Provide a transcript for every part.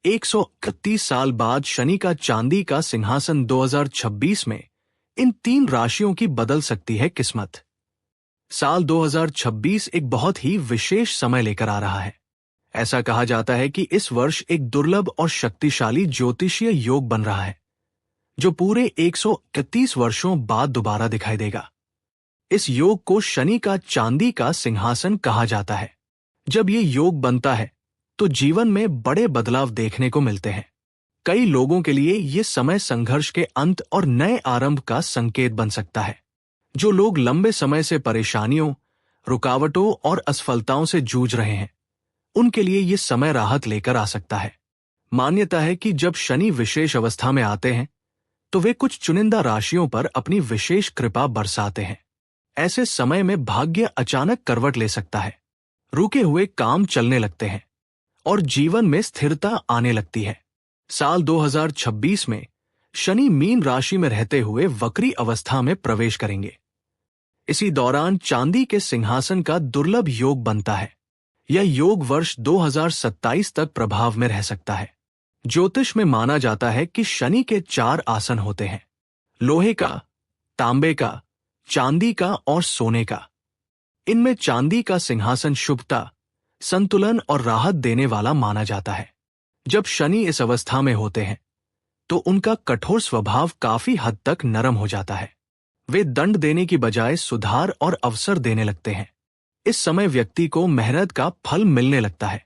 131 साल बाद शनि का चांदी का सिंहासन 2026 में इन 3 राशियों की बदल सकती है किस्मत। साल 2026 एक बहुत ही विशेष समय लेकर आ रहा है। ऐसा कहा जाता है कि इस वर्ष एक दुर्लभ और शक्तिशाली ज्योतिषीय योग बन रहा है, जो पूरे 131 वर्षों बाद दोबारा दिखाई देगा। इस योग को शनि का चांदी का सिंहासन कहा जाता है। जब ये योग बनता है तो जीवन में बड़े बदलाव देखने को मिलते हैं। कई लोगों के लिए ये समय संघर्ष के अंत और नए आरंभ का संकेत बन सकता है। जो लोग लंबे समय से परेशानियों, रुकावटों और असफलताओं से जूझ रहे हैं, उनके लिए ये समय राहत लेकर आ सकता है। मान्यता है कि जब शनि विशेष अवस्था में आते हैं तो वे कुछ चुनिंदा राशियों पर अपनी विशेष कृपा बरसाते हैं। ऐसे समय में भाग्य अचानक करवट ले सकता है, रुके हुए काम चलने लगते हैं और जीवन में स्थिरता आने लगती है। साल 2026 में शनि मीन राशि में रहते हुए वक्री अवस्था में प्रवेश करेंगे। इसी दौरान चांदी के सिंहासन का दुर्लभ योग बनता है। यह योग वर्ष 2027 तक प्रभाव में रह सकता है। ज्योतिष में माना जाता है कि शनि के 4 आसन होते हैं: लोहे का, तांबे का, चांदी का और सोने का। इनमें चांदी का सिंहासन शुभता, संतुलन और राहत देने वाला माना जाता है। जब शनि इस अवस्था में होते हैं तो उनका कठोर स्वभाव काफी हद तक नरम हो जाता है। वे दंड देने की बजाय सुधार और अवसर देने लगते हैं। इस समय व्यक्ति को मेहनत का फल मिलने लगता है।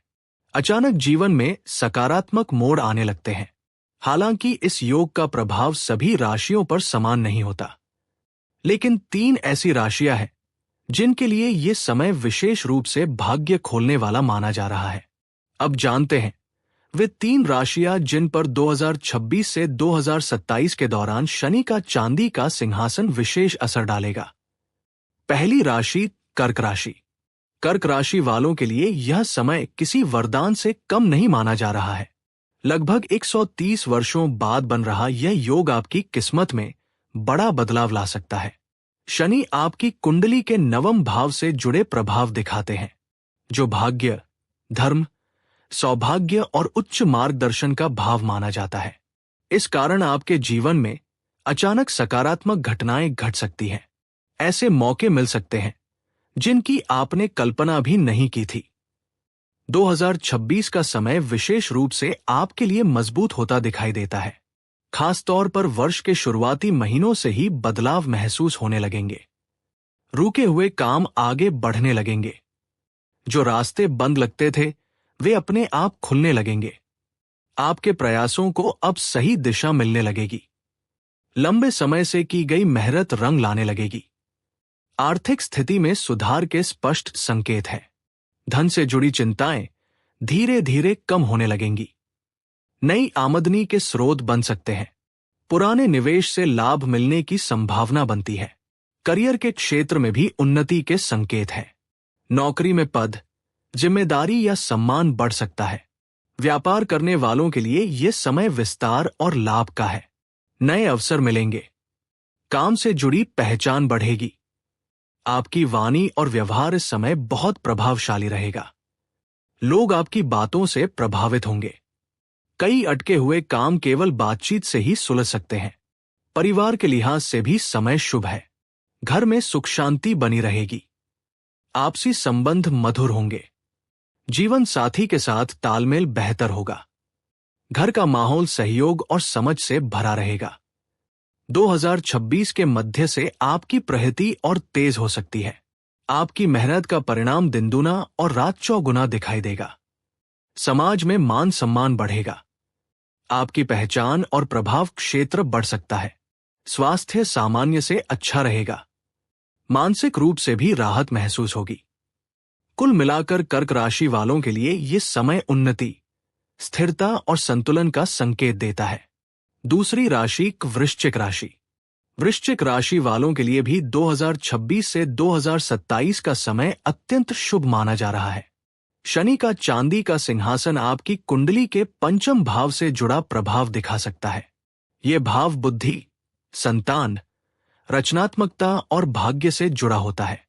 अचानक जीवन में सकारात्मक मोड़ आने लगते हैं। हालांकि इस योग का प्रभाव सभी राशियों पर समान नहीं होता, लेकिन 3 ऐसी राशियां हैं जिनके लिए ये समय विशेष रूप से भाग्य खोलने वाला माना जा रहा है। अब जानते हैं वे 3 राशियां जिन पर 2026 से 2027 के दौरान शनि का चांदी का सिंहासन विशेष असर डालेगा। पहली राशि कर्क राशि। कर्क राशि वालों के लिए यह समय किसी वरदान से कम नहीं माना जा रहा है। लगभग 130 वर्षों बाद बन रहा यह योग आपकी किस्मत में बड़ा बदलाव ला सकता है। शनि आपकी कुंडली के 9वें भाव से जुड़े प्रभाव दिखाते हैं, जो भाग्य, धर्म, सौभाग्य और उच्च मार्गदर्शन का भाव माना जाता है। इस कारण आपके जीवन में अचानक सकारात्मक घटनाएं घट सकती हैं। ऐसे मौके मिल सकते हैं जिनकी आपने कल्पना भी नहीं की थी। 2026 का समय विशेष रूप से आपके लिए मजबूत होता दिखाई देता है। खासतौर पर वर्ष के शुरुआती महीनों से ही बदलाव महसूस होने लगेंगे। रुके हुए काम आगे बढ़ने लगेंगे। जो रास्ते बंद लगते थे वे अपने आप खुलने लगेंगे। आपके प्रयासों को अब सही दिशा मिलने लगेगी। लंबे समय से की गई मेहनत रंग लाने लगेगी। आर्थिक स्थिति में सुधार के स्पष्ट संकेत हैं। धन से जुड़ी चिंताएं धीरे धीरे कम होने लगेंगी। नई आमदनी के स्रोत बन सकते हैं। पुराने निवेश से लाभ मिलने की संभावना बनती है। करियर के क्षेत्र में भी उन्नति के संकेत हैं। नौकरी में पद, जिम्मेदारी या सम्मान बढ़ सकता है। व्यापार करने वालों के लिए यह समय विस्तार और लाभ का है। नए अवसर मिलेंगे। काम से जुड़ी पहचान बढ़ेगी। आपकी वाणी और व्यवहार इस समय बहुत प्रभावशाली रहेगा। लोग आपकी बातों से प्रभावित होंगे। कई अटके हुए काम केवल बातचीत से ही सुलझ सकते हैं। परिवार के लिहाज से भी समय शुभ है। घर में सुख शांति बनी रहेगी। आपसी संबंध मधुर होंगे। जीवन साथी के साथ तालमेल बेहतर होगा। घर का माहौल सहयोग और समझ से भरा रहेगा। 2026 के मध्य से आपकी प्रगति और तेज हो सकती है। आपकी मेहनत का परिणाम दिन दुना और रात चौगुना दिखाई देगा। समाज में मान सम्मान बढ़ेगा। आपकी पहचान और प्रभाव क्षेत्र बढ़ सकता है। स्वास्थ्य सामान्य से अच्छा रहेगा। मानसिक रूप से भी राहत महसूस होगी। कुल मिलाकर कर्क राशि वालों के लिए यह समय उन्नति, स्थिरता और संतुलन का संकेत देता है। दूसरी राशि वृश्चिक राशि। वृश्चिक राशि वालों के लिए भी 2026 से 2027 का समय अत्यंत शुभ माना जा रहा है। शनि का चांदी का सिंहासन आपकी कुंडली के 5वें भाव से जुड़ा प्रभाव दिखा सकता है। यह भाव बुद्धि, संतान, रचनात्मकता और भाग्य से जुड़ा होता है।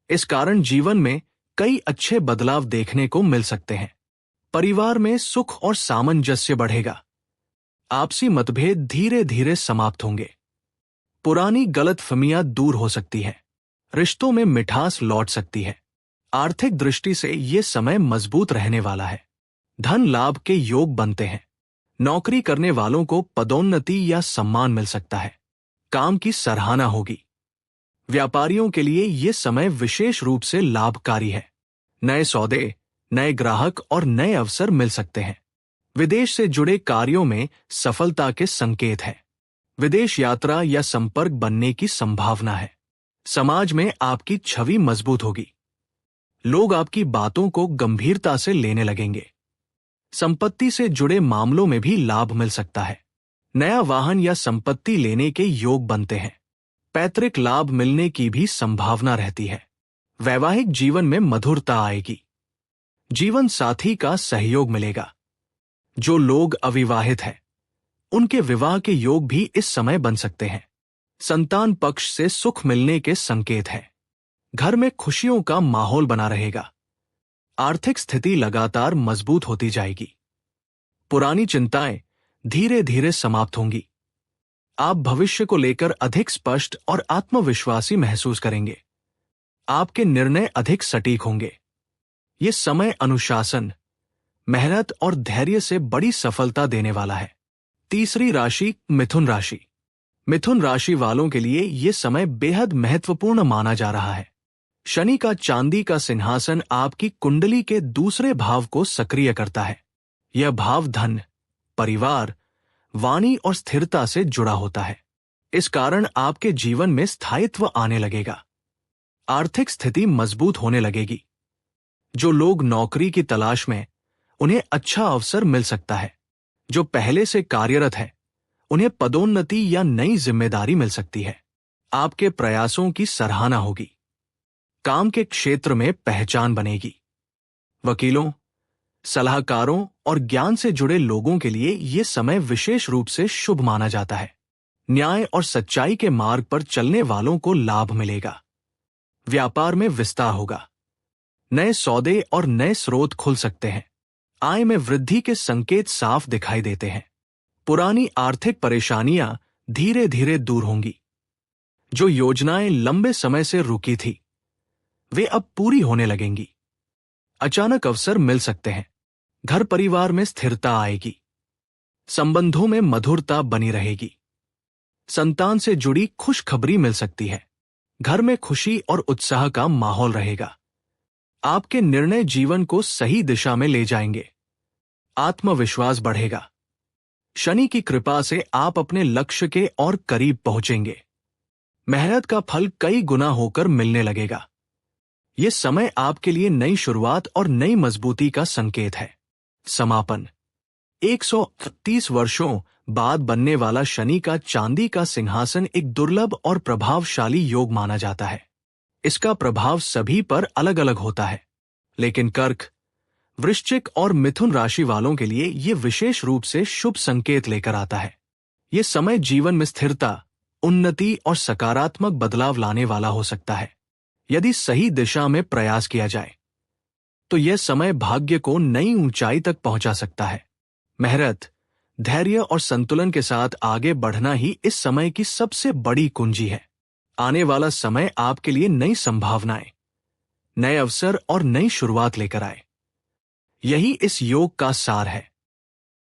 इस कारण जीवन में कई अच्छे बदलाव देखने को मिल सकते हैं। परिवार में सुख और सामंजस्य बढ़ेगा। आपसी मतभेद धीरे धीरे समाप्त होंगे। पुरानी गलतफहमियां दूर हो सकती हैं। रिश्तों में मिठास लौट सकती है। आर्थिक दृष्टि से ये समय मजबूत रहने वाला है। धन लाभ के योग बनते हैं। नौकरी करने वालों को पदोन्नति या सम्मान मिल सकता है। काम की सराहना होगी। व्यापारियों के लिए ये समय विशेष रूप से लाभकारी है। नए सौदे, नए ग्राहक और नए अवसर मिल सकते हैं। विदेश से जुड़े कार्यों में सफलता के संकेत हैं। विदेश यात्रा या संपर्क बनने की संभावना है। समाज में आपकी छवि मजबूत होगी। लोग आपकी बातों को गंभीरता से लेने लगेंगे। संपत्ति से जुड़े मामलों में भी लाभ मिल सकता है। नया वाहन या संपत्ति लेने के योग बनते हैं। पैतृक लाभ मिलने की भी संभावना रहती है। वैवाहिक जीवन में मधुरता आएगी। जीवन साथी का सहयोग मिलेगा। जो लोग अविवाहित हैं, उनके विवाह के योग भी इस समय बन सकते हैं। संतान पक्ष से सुख मिलने के संकेत हैं। घर में खुशियों का माहौल बना रहेगा। आर्थिक स्थिति लगातार मजबूत होती जाएगी। पुरानी चिंताएं धीरे धीरे समाप्त होंगी। आप भविष्य को लेकर अधिक स्पष्ट और आत्मविश्वासी महसूस करेंगे। आपके निर्णय अधिक सटीक होंगे। ये समय अनुशासन, मेहनत और धैर्य से बड़ी सफलता देने वाला है। तीसरी राशि मिथुन राशि। मिथुन राशि वालों के लिए ये समय बेहद महत्वपूर्ण माना जा रहा है। शनि का चांदी का सिंहासन आपकी कुंडली के दूसरे भाव को सक्रिय करता है। यह भाव धन, परिवार, वाणी और स्थिरता से जुड़ा होता है। इस कारण आपके जीवन में स्थायित्व आने लगेगा। आर्थिक स्थिति मजबूत होने लगेगी। जो लोग नौकरी की तलाश में, उन्हें अच्छा अवसर मिल सकता है। जो पहले से कार्यरत है, उन्हें पदोन्नति या नई जिम्मेदारी मिल सकती है। आपके प्रयासों की सराहना होगी। काम के क्षेत्र में पहचान बनेगी। वकीलों, सलाहकारों और ज्ञान से जुड़े लोगों के लिए यह समय विशेष रूप से शुभ माना जाता है। न्याय और सच्चाई के मार्ग पर चलने वालों को लाभ मिलेगा। व्यापार में विस्तार होगा। नए सौदे और नए स्रोत खुल सकते हैं। आय में वृद्धि के संकेत साफ दिखाई देते हैं। पुरानी आर्थिक परेशानियां धीरे धीरे दूर होंगी। जो योजनाएं लंबे समय से रुकी थी, वे अब पूरी होने लगेंगी। अचानक अवसर मिल सकते हैं। घर परिवार में स्थिरता आएगी। संबंधों में मधुरता बनी रहेगी। संतान से जुड़ी खुशखबरी मिल सकती है। घर में खुशी और उत्साह का माहौल रहेगा। आपके निर्णय जीवन को सही दिशा में ले जाएंगे। आत्मविश्वास बढ़ेगा। शनि की कृपा से आप अपने लक्ष्य के और करीब पहुंचेंगे। मेहनत का फल कई गुना होकर मिलने लगेगा। यह समय आपके लिए नई शुरुआत और नई मजबूती का संकेत है। समापन। 130 वर्षों बाद बनने वाला शनि का चांदी का सिंहासन एक दुर्लभ और प्रभावशाली योग माना जाता है। इसका प्रभाव सभी पर अलग अलग होता है, लेकिन कर्क, वृश्चिक और मिथुन राशि वालों के लिए यह विशेष रूप से शुभ संकेत लेकर आता है। यह समय जीवन में स्थिरता, उन्नति और सकारात्मक बदलाव लाने वाला हो सकता है। यदि सही दिशा में प्रयास किया जाए, तो यह समय भाग्य को नई ऊंचाई तक पहुंचा सकता है। मेहनत, धैर्य और संतुलन के साथ आगे बढ़ना ही इस समय की सबसे बड़ी कुंजी है। आने वाला समय आपके लिए नई संभावनाएं, नए अवसर और नई शुरुआत लेकर आए। यही इस योग का सार है।